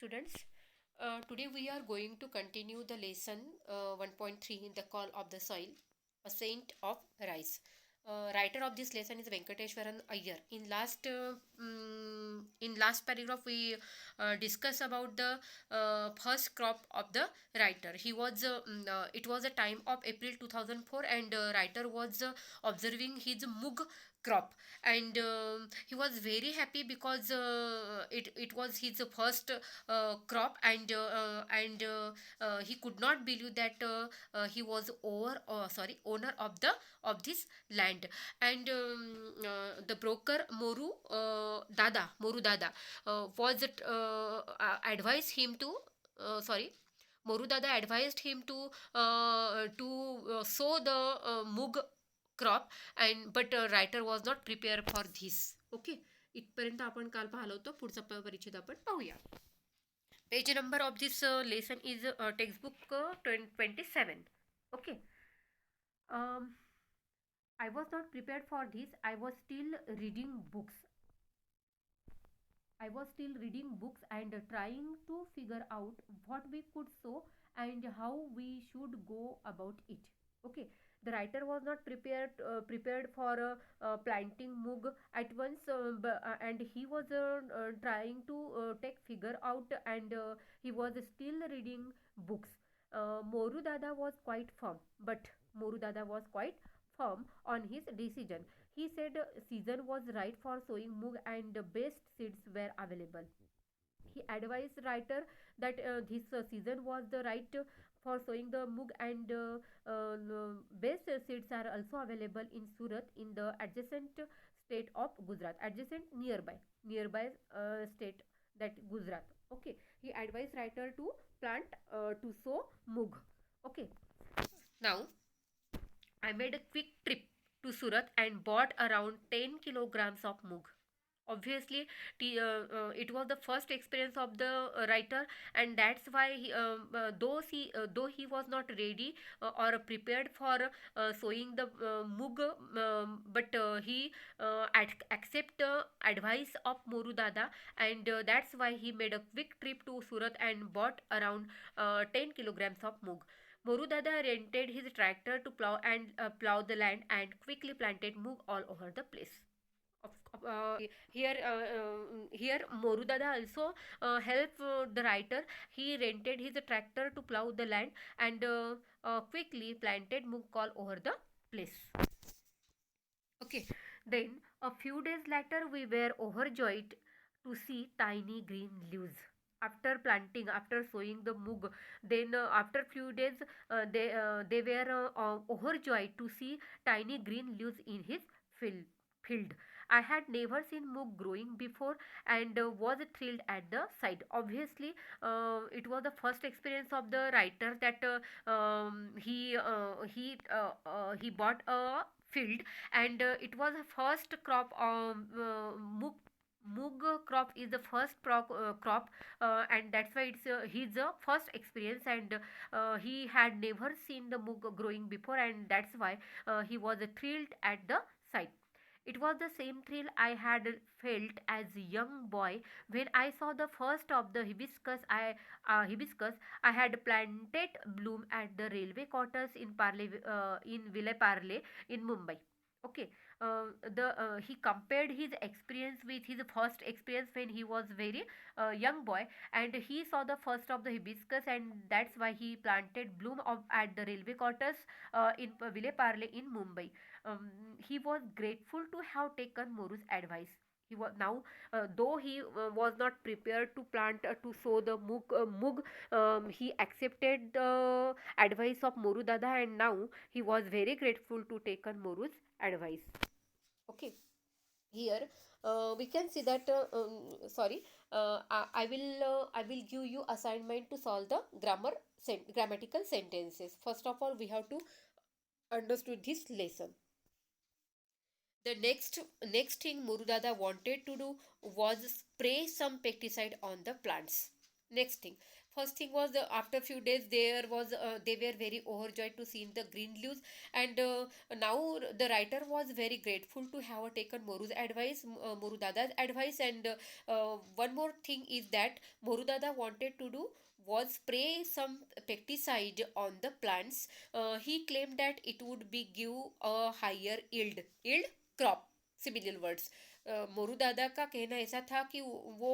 Students, today we are going to continue the lesson 1.3 in the call of the soil, a saint of rice. Writer of this lesson is Venkateshwaran Iyer. In last paragraph we discuss about the first crop of the writer. It was a time of April 2004, and writer was observing his mug crop, and he was very happy because it was his first crop, and he could not believe that he was owner of this land. And the broker Moru Dada was advised him to sorry Moru Dada advised him to sow the mug crop, and but writer was not prepared for this. Okay, इथपर्यंत आपण काल पाहिलं होतं. पुढचा परिच्छेद आपण पाहूया. Page number of this lesson is textbook 27. Okay. um, I was not prepared for this. I was still reading books and trying to figure out what we could sow and how we should go about it. Okay, the writer was not prepared for planting mug at once, and he was trying to take figure out, and he was still reading books. Moru Dada was quite firm, but Moru Dada was quite firm on his decision. He said season was right for sowing mug and the best seeds were available. He advised writer that this season was the right for sowing the mug, and best seeds are also available in Surat, in the adjacent state of Gujarat, adjacent nearby state, that Gujarat. Okay, he advised writer to plant to sow mug. Okay, now I made a quick trip to Surat and bought around 10 kilograms of mug. Obviously, it was the first experience of the writer, and that's why though he was not ready or prepared for sowing the mug, but he accept advice of Moru Dada, and that's why he made a quick trip to Surat and bought around 10 kilograms of mug. Moru Dada rented his tractor to plow the land and quickly planted mug all over the place. Here Moru Dada also helped the writer. He rented his tractor to plow the land and quickly planted mug all over the place. Okay, then a few days later we were overjoyed to see tiny green leaves. After sowing the mug, then after few days, they were overjoyed to see tiny green leaves in his field. Field. I had never seen mug growing before, and was thrilled at the sight. Obviously, it was the first experience of the writer that he bought a field, and it was a first crop. Mug crop is the first crop, and that's why it's his first experience, and he had never seen the mug growing before, and that's why he was thrilled at the sight. It was the same thrill I had felt as a young boy when I saw the first of the hibiscus I had planted bloom at the railway quarters in Ville Parle in Mumbai. Okay, the he compared his experience with his first experience when he was very young boy, and he saw the first of the hibiscus, and that's why he planted bloom at the railway quarters in Ville Parle in Mumbai. He was grateful to have taken Moru's advice. He was now, though he was not prepared to plant to sow the mug, he accepted the advice of Moru Dada, and now he was very grateful to taken Moru's advice. Okay, here we can see that. I will give you assignment to solve the grammatical sentences. First of all, we have to understood this lesson. The next thing Murudada wanted to do was spray some pesticide on the plants. Next thing, first thing was after few days there was they were very overjoyed to see the green leaves, and now the writer was very grateful to have taken Moru's advice, Moru Dada's advice, and one more thing is that Moru Dada wanted to do was spray some pesticide on the plants. He claimed that it would be give a higher yield crop, similar words. Moru दादा का कहना ऐसा था कि वो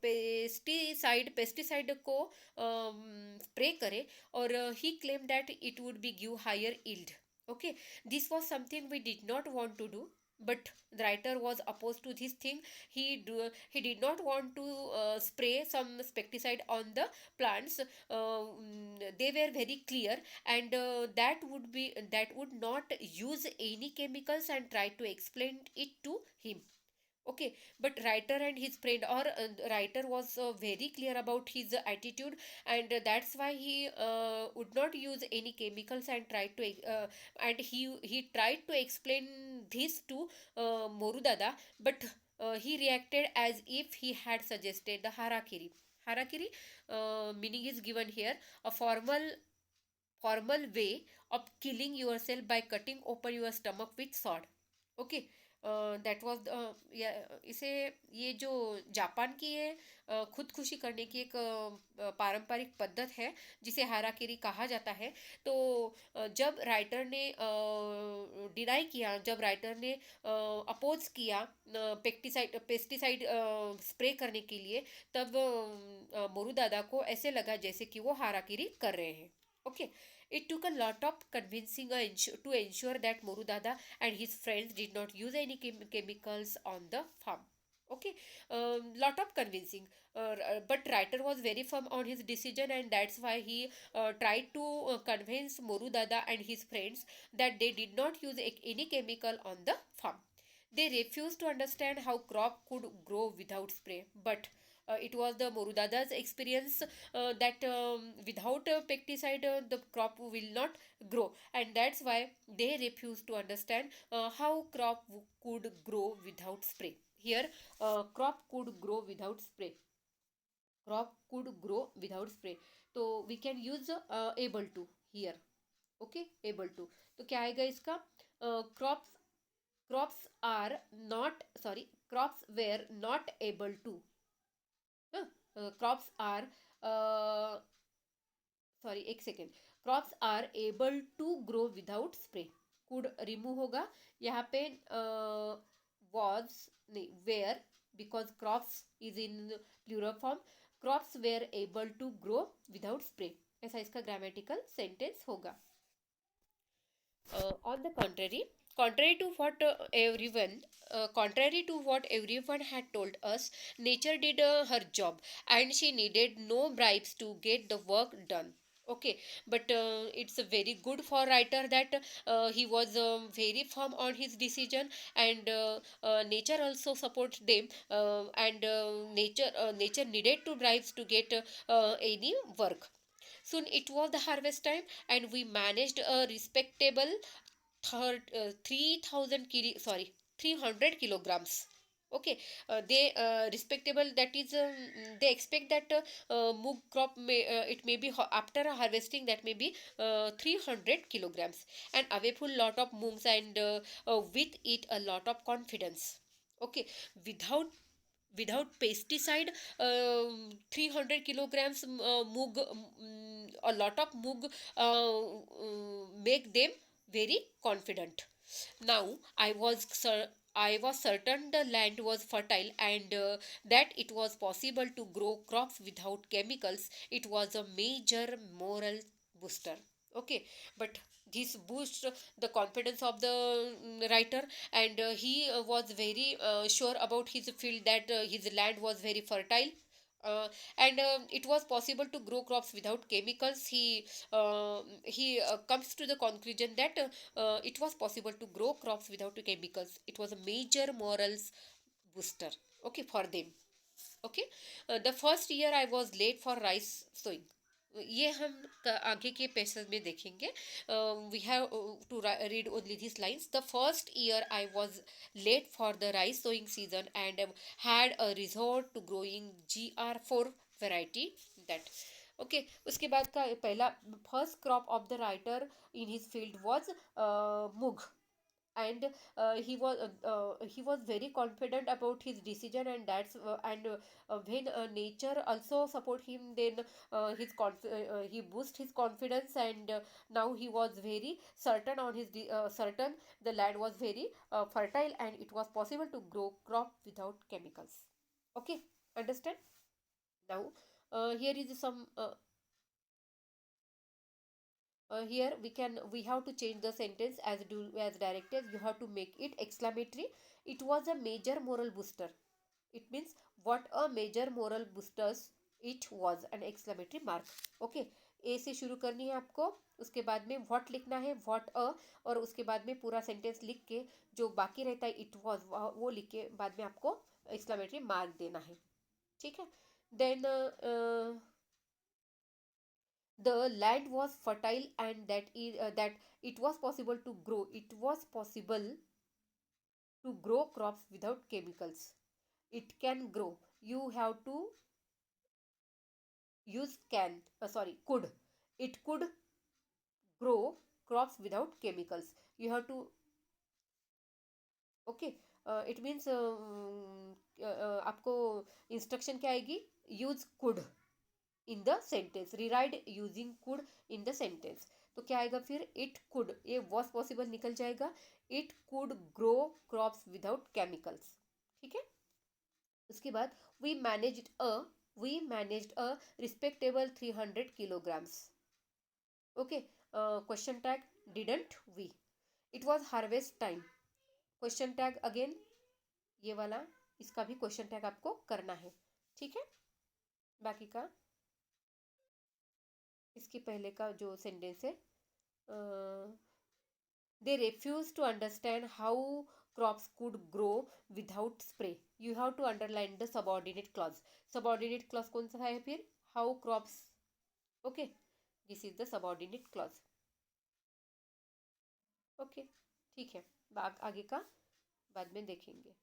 pesticide को spray करे, और he claim that it would be give higher yield. Okay, this was something we did not want to do, but the writer was opposed to this thing. He did not want to spray some pesticide on the plants. They were very clear, and that would not use any chemicals, and try to explain it to him. Okay, but writer and his friend, or writer was very clear about his attitude, and that's why he would not use any chemicals, and tried to and he tried to explain this to Morudada, but he reacted as if he had suggested the harakiri. Harakiri meaning is given here, a formal way of killing yourself by cutting open your stomach with sword. Okay, that was इसे, ये जो Japan की है खुदकुशी करने की एक पारंपरिक पद्धत है, जिसे हाराकिरी कहा जाता है। तो जब राइटर ने डिनाई किया, जब राइटर ने अपोज किया पेस्टिसाइड स्प्रे करने के लिए, तब मोरू दादा को ऐसे लगा जैसे कि वो हाराकिरी कर रहे हैं। Okay, it took a lot of convincing to ensure that Moru Dada and his friends did not use any chemicals on the farm. Okay, lot of convincing, but writer was very firm on his decision, and that's why he tried to convince Moru Dada and his friends that they did not use any chemical on the farm. They refused to understand how crop could grow without spray, but it was the Morudada's experience that without a pesticide the crop will not grow, and that's why they refused to understand how crop could grow without spray. Here, crop could grow without spray. Crop could grow without spray. तो we can use able to here. Okay, able to. तो क्या आएगा इसका? Crops crops are not, sorry, crops were not able to, crops are uh, sorry, एक second, crops are able to grow without spray, could remove होगा यहाँ पे, was नहीं, were, because crops is in plural form, crops were able to grow without spray, ऐसा इसका grammatical sentence होगा. On the contrary, contrary to what contrary to what everyone had told us, nature did her job, and she needed no bribes to get the work done. Okay, but it's very good for writer that he was very firm on his decision, and nature also supports them, and nature needed to bribes to get any work. Soon it was the harvest time, and we managed a respectable 3000 sorry, 300 kilograms. Okay, they respectable, that is they expect that moong crop it may be after harvesting, that may be 300 kilograms, and away full lot of moongs, and with it a lot of confidence. Okay, without pesticide, 300 kilograms moog, a lot of moog make them very confident. Now I was certain the land was fertile, and that it was possible to grow crops without chemicals. It was a major moral booster. Okay, but this boosts the confidence of the writer, and he was very sure about his field, that his land was very fertile, and it was possible to grow crops without chemicals. He comes to the conclusion that it was possible to grow crops without chemicals. It was a major morals booster, okay, for them. Okay, the first year I was late for rice sowing. ये हम आगे के passage में देखेंगे. We have to read only these lines. The first year I was late for the rice sowing season and had a resort to growing GR4 variety. That okay. उसके बाद का पहला first crop of the writer in his field was मूग. And he was very confident about his decision, and that's and when nature also support him, then he boost his confidence, and now he was very certain on his certain the land was very fertile, and it was possible to grow crop without chemicals. Okay, understand? Now here is some here we have to change the sentence as directed. You have to make it exclamatory. It was a major moral booster. It means what a major moral boosters it was, an exclamatory mark. Okay, ए से शुरू करनी है आपको. उसके बाद में what लिखना है, what a, और उसके बाद में पूरा सेंटेंस लिख के जो बाकी रहता है it was वो लिख के बाद में आपको एक्सक्लेमेटरी मार्क देना है. ठीक है. Then the land was fertile, and that it was possible to grow, it was possible to grow crops without chemicals. It can grow. You have to use can sorry could. It could grow crops without chemicals. You have to okay. It means आपको instruction क्या आएगी, use could in the sentence, rewrite using could in the sentence. तो क्या आएगा फिर, it could, ये was possible निकल जाएगा. It could grow crops without chemicals. ठीक है. उसके बाद we managed a we managed a respectable 300 kilograms. Okay. Question tag didn't we. It was harvest time. Question tag again ये वाला, इसका भी क्वेश्चन टैग आपको करना है. ठीक है. बाकी का इसके पहले का जो सेंटेंस है, they refuse to understand how crops could grow without spray. You have to underline the subordinate clause. Subordinate clause कौन सा है फिर, how crops. okay, this is the subordinate clause. okay, ठीक है. आगे का बाद में देखेंगे.